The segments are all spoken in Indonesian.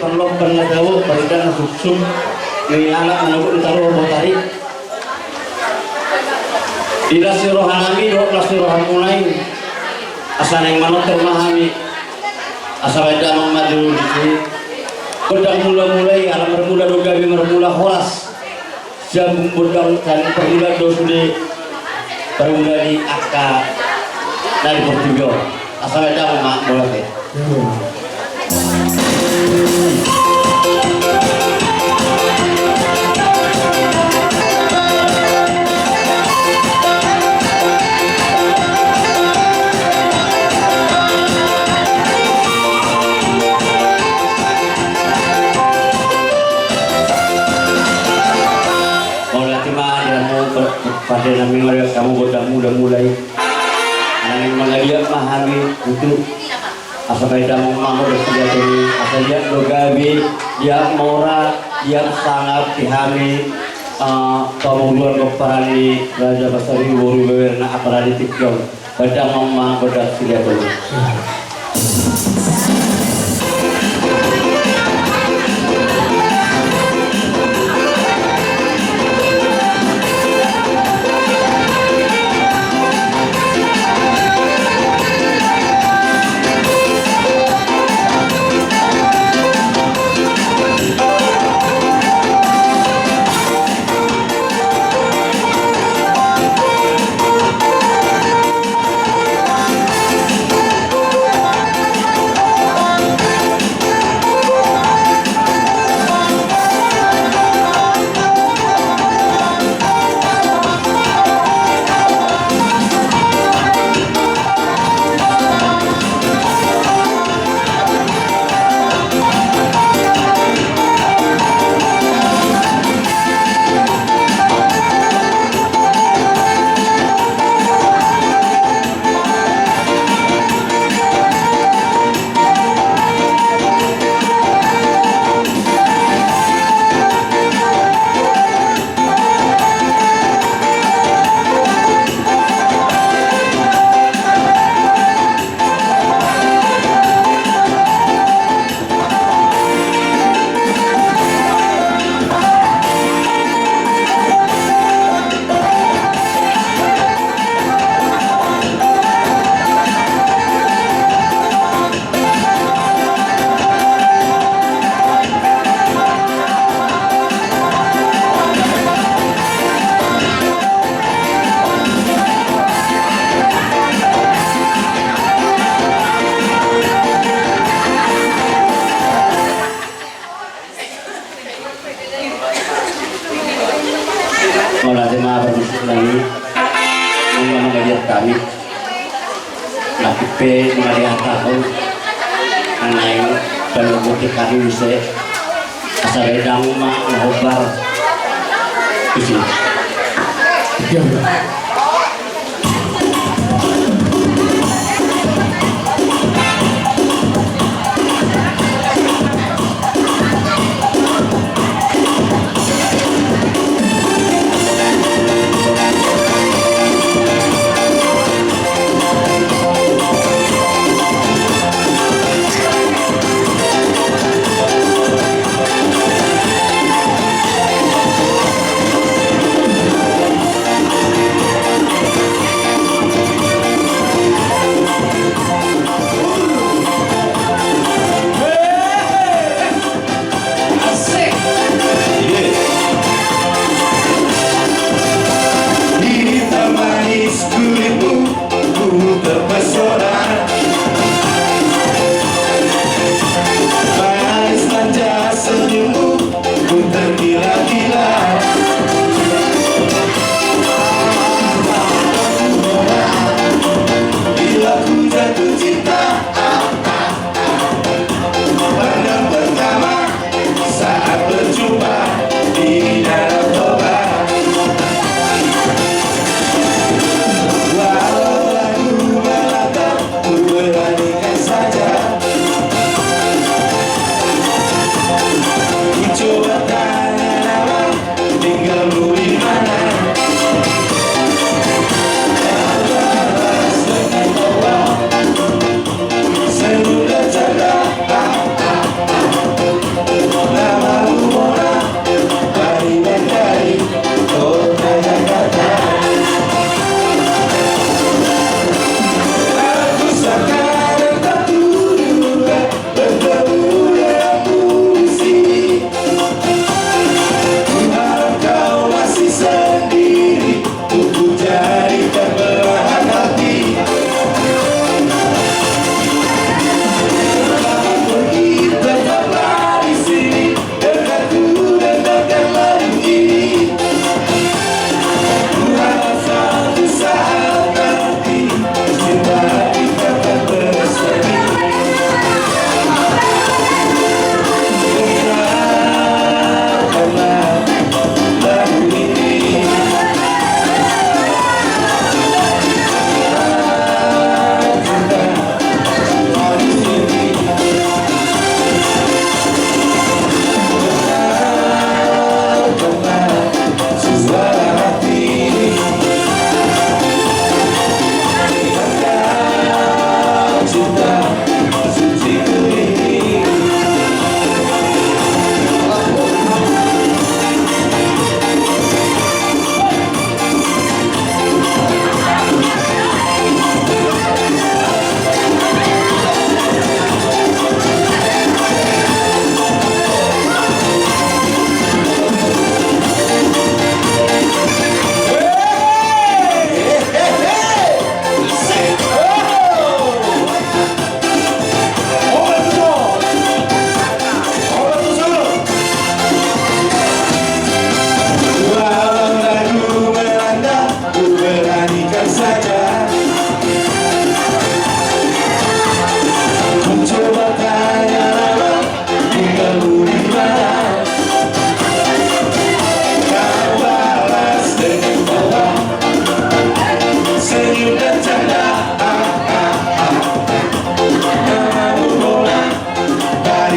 perlu penadawo berikan suksum ni anak menunggu ditaruh botari ila sirohanami do sirohan mulai asal yang manot termahami asal ada madu di sini pedang mulai alam bermula do gabi bermula horas jam pedang dan permula do sudah bermula di akar dari Portugal asal ada mak boleh pada nami orang kamu udah mulai yang mengajar memahami untuk asal kita mau bersedia ini asal dia dogawi dia mora dia sangat dihami kemudian keparani raja basari wuri bewerna aparadi tikjong pada mama pada sedia ini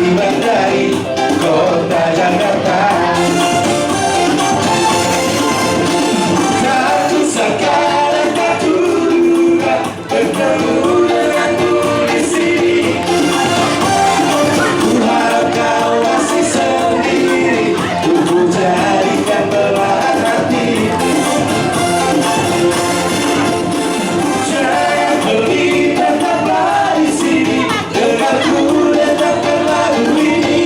tiba dari kota Jakarta. Tak kusangka dan tak kuduga bertemu denganmu di sini. Ku harap kau masih sendiri, ku jadikan belahan hati. Jangan pergi, tetaplah di sini, dengarku dan lagu ini.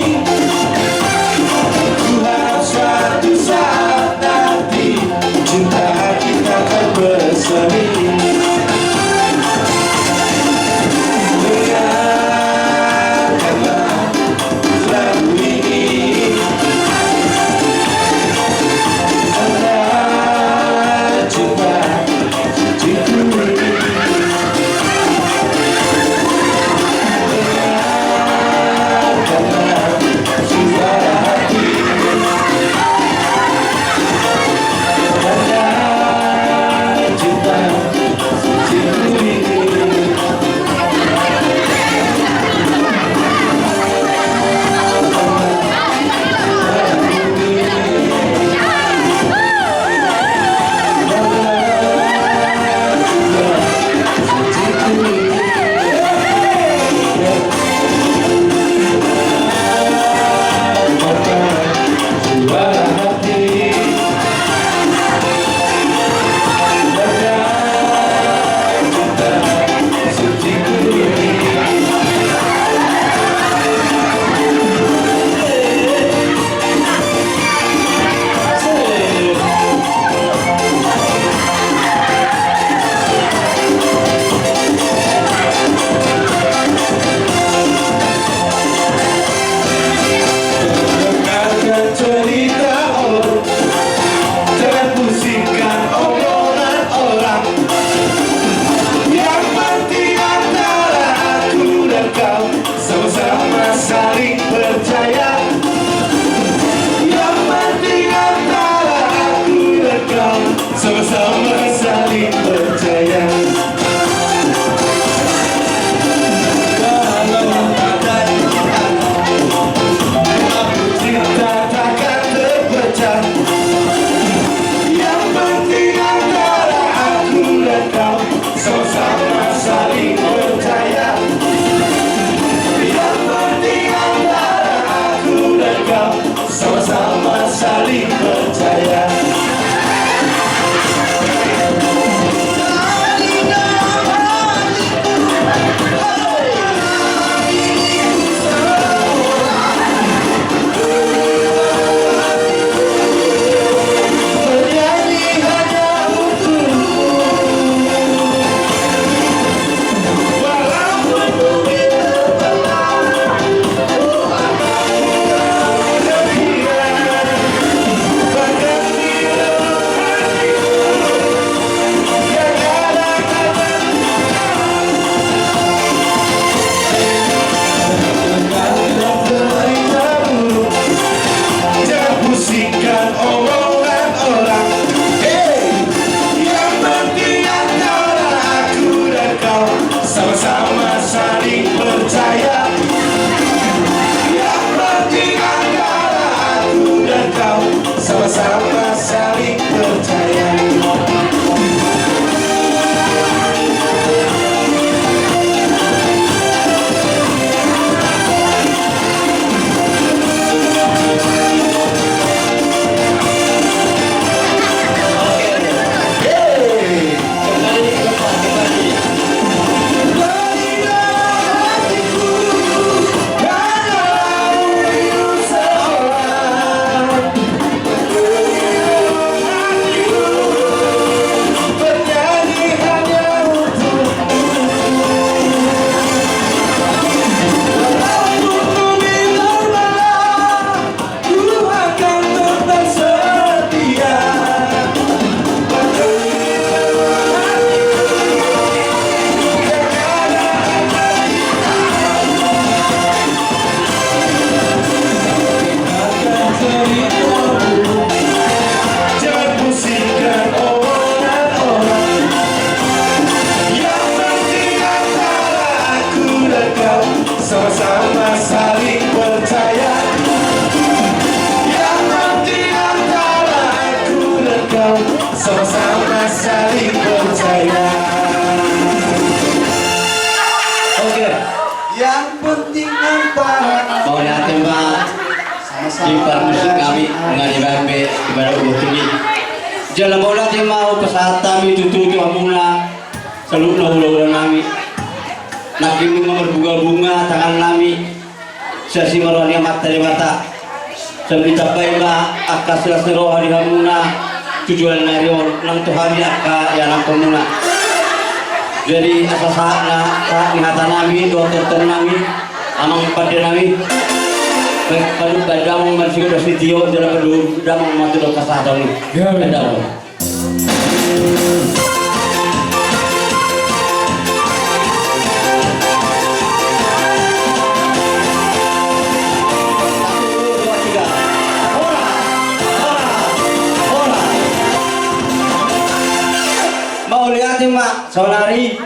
penting antara mau lihat mbak Simpar musik kami ngadi babe ibadah ini. Jalan bola ti mau pesata mi tutu amuna selalu ulah nami. Nakim bunga-bunga tangan nami. Sesi marwani mata di mata. Sambil capai ma akas lasiro hari hamuna tujuan narion nang Tuhan aka ya nang komuna. Jadi asasana tak ingatan nami dokter nami amang pada nami. Baik padu badang masih udah video dalam padu damang mati do kasah ni. Ya, Badang. Mau lihat mak, saudari